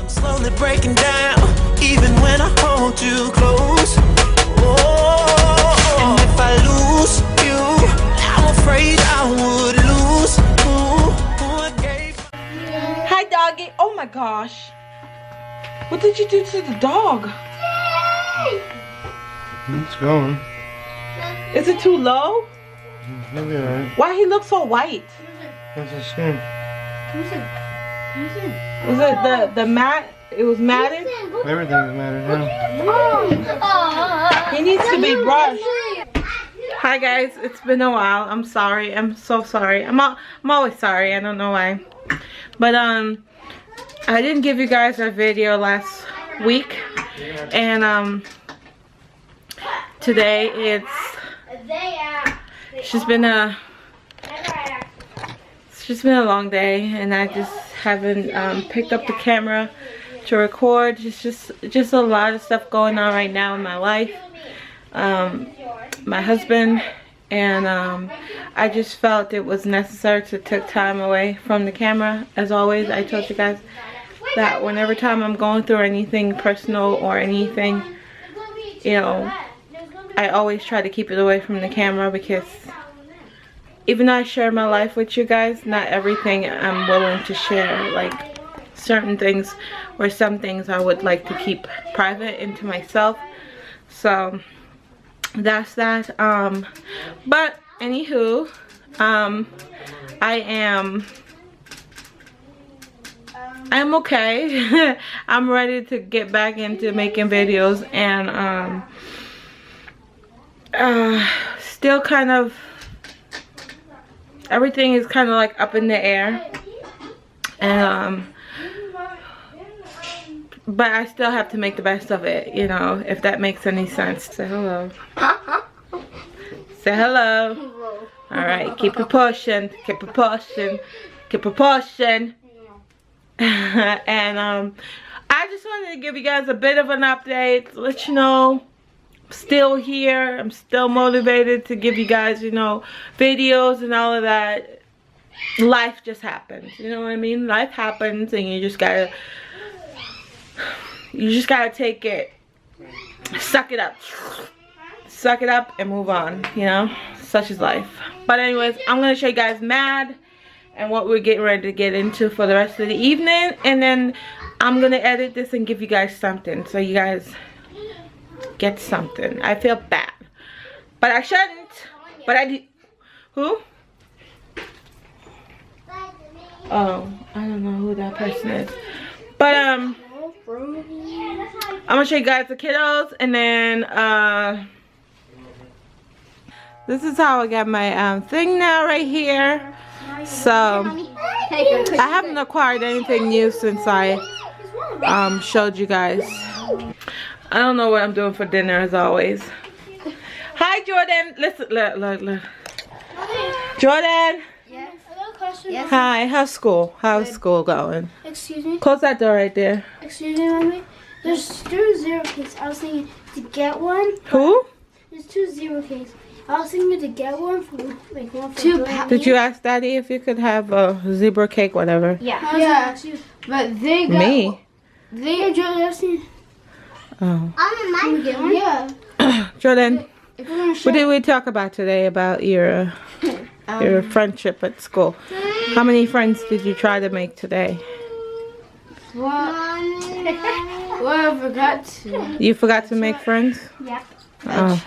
I'm slowly breaking down, even when I hold you close. Oh, and if I lose you, I'm afraid I would lose who I gave. Hi, doggy. Oh my gosh. What did you do to the dog? It's going. Is it too low? He'll be alright. Why he looks so white? That's his skin. Was it the mat? It was matted? Everything's matted now. He needs to be brushed. Hi guys, it's been a while. I'm sorry. I'm so sorry. I'm always sorry. I don't know why. But I didn't give you guys a video last week, and today it's just been a long day, and I just haven't picked up the camera to record. It's just a lot of stuff going on right now in my life. My husband, and I just felt it was necessary to take time away from the camera. As always, I told you guys that whenever time I'm going through anything personal or anything, you know, I always try to keep it away from the camera, because even though I share my life with you guys, not everything I'm willing to share. Like certain things or some things I would like to keep private into myself. So that's that. But anywho, I'm okay. I'm ready to get back into making videos, and still kind of, everything is kind of like up in the air, and but I still have to make the best of it, you know, if that makes any sense. Say hello. Say hello. All right, keep it pushing, keep it pushing, keep it pushing. And I just wanted to give you guys a bit of an update, let you know I'm still here. I'm still motivated to give you guys, you know, videos and all of that. Life just happens, you know what I mean? Life happens, and you just gotta take it, suck it up and move on, you know? Such is life. But anyways, I'm gonna show you guys Mad and what we're getting ready to get into for the rest of the evening, and then I'm gonna edit this and give you guys something, so you guys get something. I feel bad, but I shouldn't, but I do. Who? Oh, I don't know who that person is, but I'm gonna show you guys the kiddos, and then this is how I got my thing now right here. So I haven't acquired anything new since I showed you guys. I don't know what I'm doing for dinner, as always. Hi Jordan, listen, look. Jordan. Yes. I got a question. Yes. Hi, how's school? How's school going? Excuse me? Close that door right there. Excuse me, Mommy? There's 2 0 cakes. I was thinking to get one. Who? There's 2 0 cakes. I was thinking to get one for like one for 2 pounds. Did you ask Daddy if you could have a zebra cake, whatever? Yeah. Yeah. But they got me. They just Oh. I'm a get one. Yeah. Jordan, what did we talk about today about your friendship at school? How many friends did you try to make today? Well, I forgot to. You forgot to make friends? Yeah. Oh.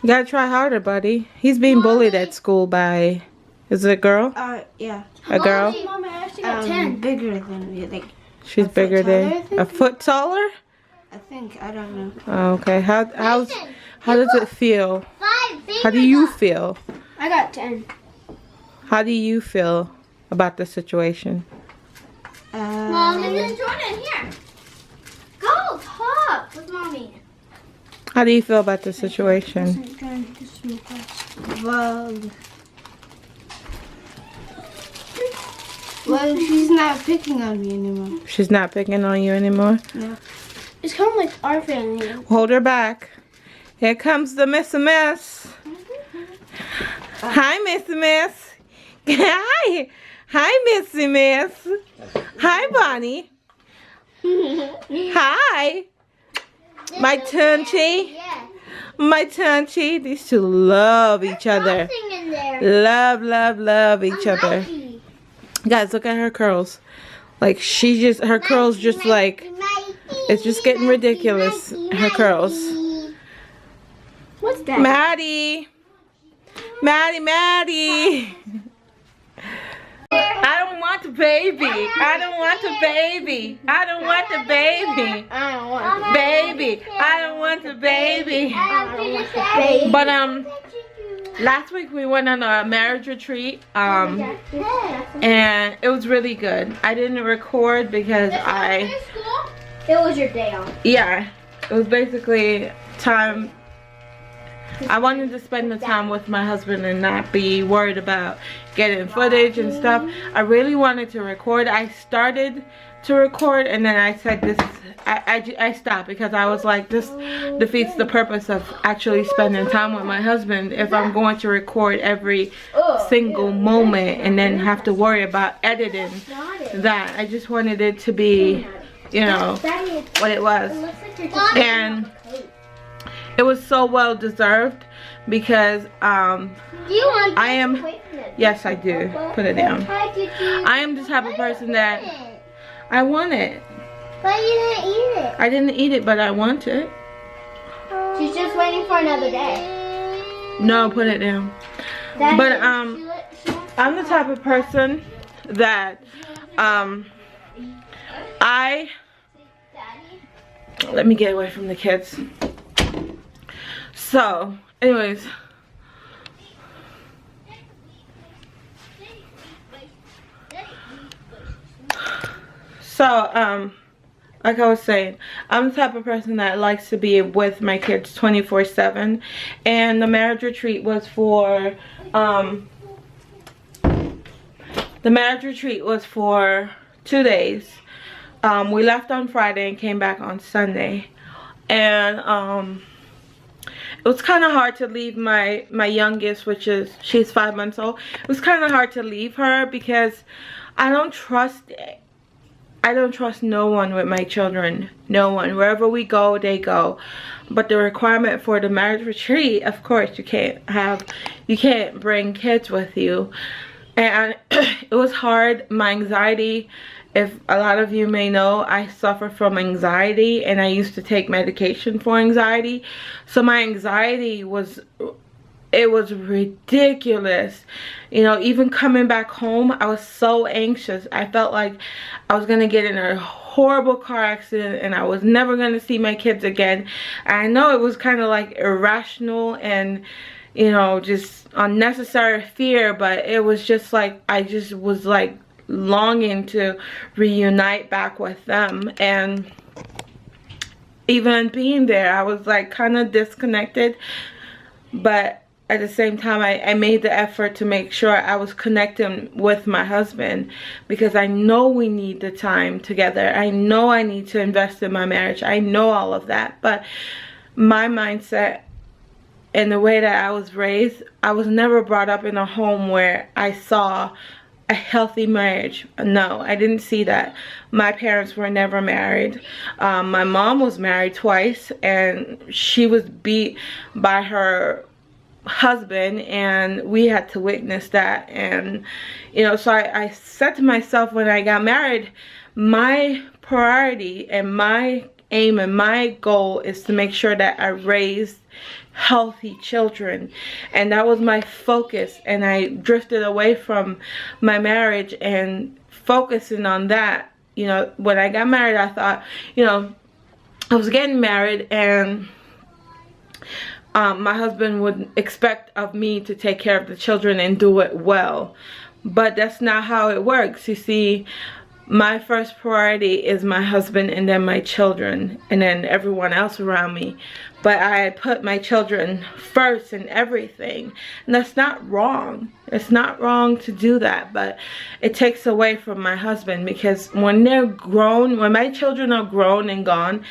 You gotta try harder, buddy. He's being bullied at school by, is it a girl? Yeah. A girl? Mom, I actually got 10. Bigger than me, like. She's bigger than, a foot taller? I think, I don't know. Oh, okay. How does it feel? How do you feel? I got 10. How do you feel about the situation? Mom, and Jordan, here. Go talk with Mommy. How do you feel about the situation? Well, she's not picking on me anymore. She's not picking on you anymore? No. It's kind of like our family. Hold her back. Here comes the Missy Miss. Hi, Missy Miss. Hi. Hi, Missy Miss. Hi, Bonnie. Hi. My Tunchi. Yeah. My Tunchi. These two love each other. In there. Love each other. Mikey. Guys, look at her curls. Like she just, her curls just like, it's just getting ridiculous. Her curls. What's that? Maddie. Maddie. I don't want the baby. I don't want the baby. I don't want the baby. I don't want the Baby. I don't want the baby. baby. But last week we went on a marriage retreat. And it was really good. I didn't record because It was your day off. yeah, it was basically time. I wanted to spend the time with my husband and not be worried about getting footage and stuff. I really wanted to record. I started to record and then I said this, I stopped because I was like, this defeats the purpose of actually spending time with my husband if I'm going to record every single moment and then have to worry about editing that. I just wanted it to be, you know, what it was. And it was so well deserved because I am, yes I do, put it down. I am the type of person that I want it. But you didn't eat it. I didn't eat it, but I want it. She's just waiting for another day. No, put it down. But I'm the type of person that let me get away from the kids. So, anyways, like I was saying, I'm the type of person that likes to be with my kids 24/7, and the marriage retreat was for 2 days. We left on Friday and came back on Sunday, and it was kind of hard to leave my youngest, which is, she's 5 months old. It was kind of hard to leave her because I don't trust no one with my children. No one. Wherever we go, they go. But the requirement for the marriage retreat, of course, you can't bring kids with you. And it was hard. My anxiety, if a lot of you may know, I suffer from anxiety and I used to take medication for anxiety. So my anxiety was, it was ridiculous. You know, even coming back home, I was so anxious. I felt like I was gonna get in a horrible car accident and I was never gonna see my kids again. I know it was kind of like irrational and, you know, just unnecessary fear, but it was just like, I just was like longing to reunite back with them. And even being there, I was like kind of disconnected, but at the same time I made the effort to make sure I was connecting with my husband, because I know we need the time together. I know I need to invest in my marriage. I know all of that, but my mindset and the way that I was raised, I was never brought up in a home where I saw a healthy marriage. No, I didn't see that. My parents were never married. My mom was married twice and she was beat by her husband, and we had to witness that. And you know, so I said to myself when I got married, my priority and my aim and my goal is to make sure that I raised healthy children, and that was my focus. And I drifted away from my marriage and focusing on that. You know, when I got married, I thought, you know, I was getting married and my husband would expect of me to take care of the children and do it well, but that's not how it works. You see, my first priority is my husband and then my children and then everyone else around me. But I put my children first in everything, and that's not wrong. It's not wrong to do that, but it takes away from my husband, because when they're grown, when my children are grown and gone,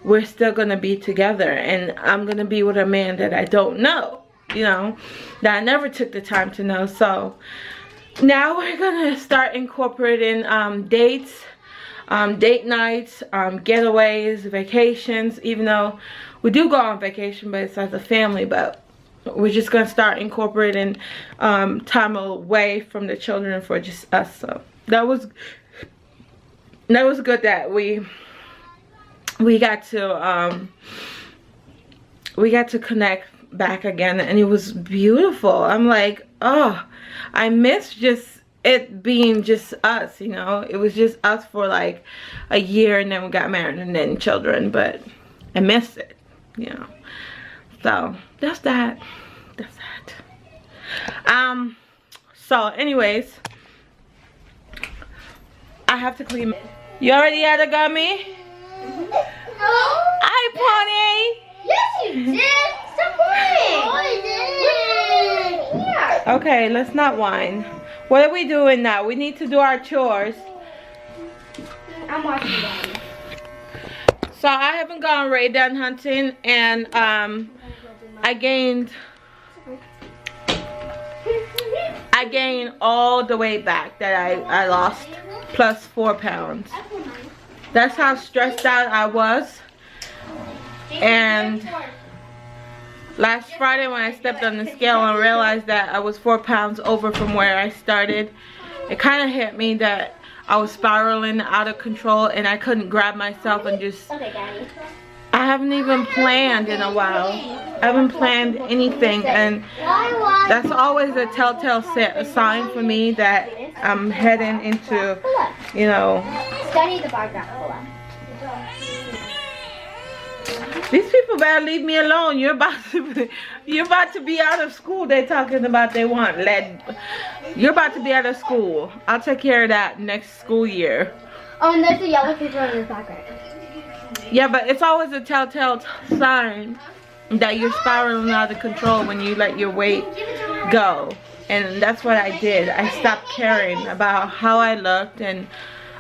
we're still gonna be together, and I'm gonna be with a man that I don't know, you know, that I never took the time to know. So now we're gonna start incorporating dates. date nights, getaways, vacations, even though we do go on vacation, but it's as a family. But we're just gonna start incorporating time away from the children for just us. So that was good that we got to connect back again, and it was beautiful. I'm like, oh, I miss just it being just us, you know. It was just us for like a year, and then we got married and then children, but I missed it, you know. So that's that. So anyways, I have to clean. You already had a gummy? No. Hi, Pony. Yes, you did. Stop whining. Oh, I did. Yeah. Okay, let's not whine. What are we doing now? We need to do our chores. I'm watching them. So I haven't gone radon hunting, and I gained all the weight back that I lost, plus 4 pounds. That's how stressed out I was. And last Friday when I stepped on the scale and realized that I was 4 pounds over from where I started, it kind of hit me that I was spiraling out of control, and I couldn't grab myself and just... Okay, Daddy. I haven't even planned in a while. I haven't planned anything, and that's always a telltale sign for me that I'm heading into, you know... Study the bar graph. These people better leave me alone. You're about to be out of school. They're talking about they want lead. You're about to be out of school. I'll take care of that next school year. Oh, and there's a yellow picture on the background. Yeah, but it's always a telltale sign that you're spiraling out of control when you let your weight go. And that's what I did. I stopped caring about how I looked and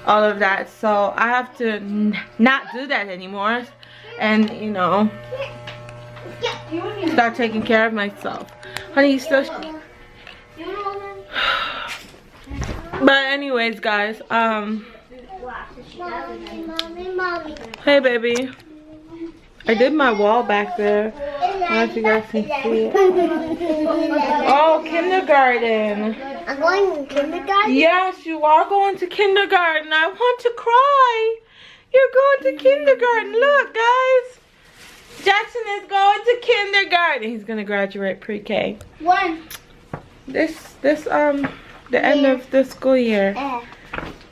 all of that. So I have to not do that anymore. And, you know, start taking care of myself. Honey, you still... But anyways, guys, hey, baby. I did my wall back there. I don't know if you guys can see it. Oh, kindergarten. I'm going to kindergarten? Yes, you are going to kindergarten. I want to cry. You're going to kindergarten. Look, guys. Jaxson is going to kindergarten. He's gonna graduate pre-K. When? The end of the school year.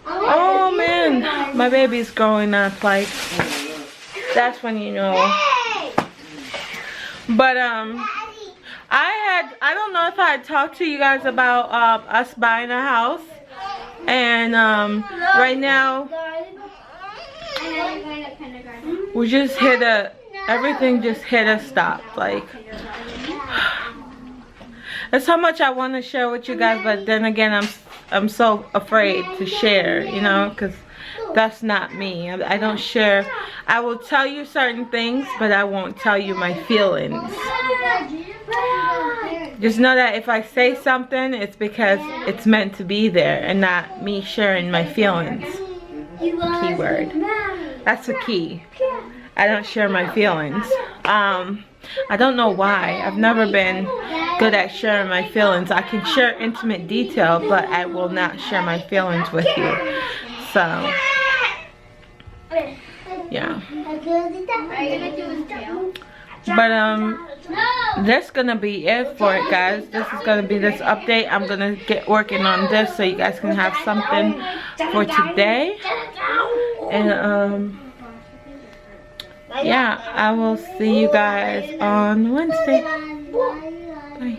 Oh man, my baby's growing up. Like, that's when you know. But I don't know if I had talked to you guys about us buying a house, and right now we just hit everything just hit a stop. Like, that's how much I want to share with you guys, but then again, I'm so afraid to share, you know, because that's not me. I don't share. I will tell you certain things, but I won't tell you my feelings. Just know that if I say something, it's because it's meant to be there and not me sharing my feelings. Keyword. That's the key. I don't share my feelings. I don't know why. I've never been good at sharing my feelings. I can share intimate detail, but I will not share my feelings with you. So, yeah. But that's gonna be it for it, guys. This is gonna be this update. I'm gonna get working on this so you guys can have something for today. And yeah, I will see you guys on Wednesday. Bye.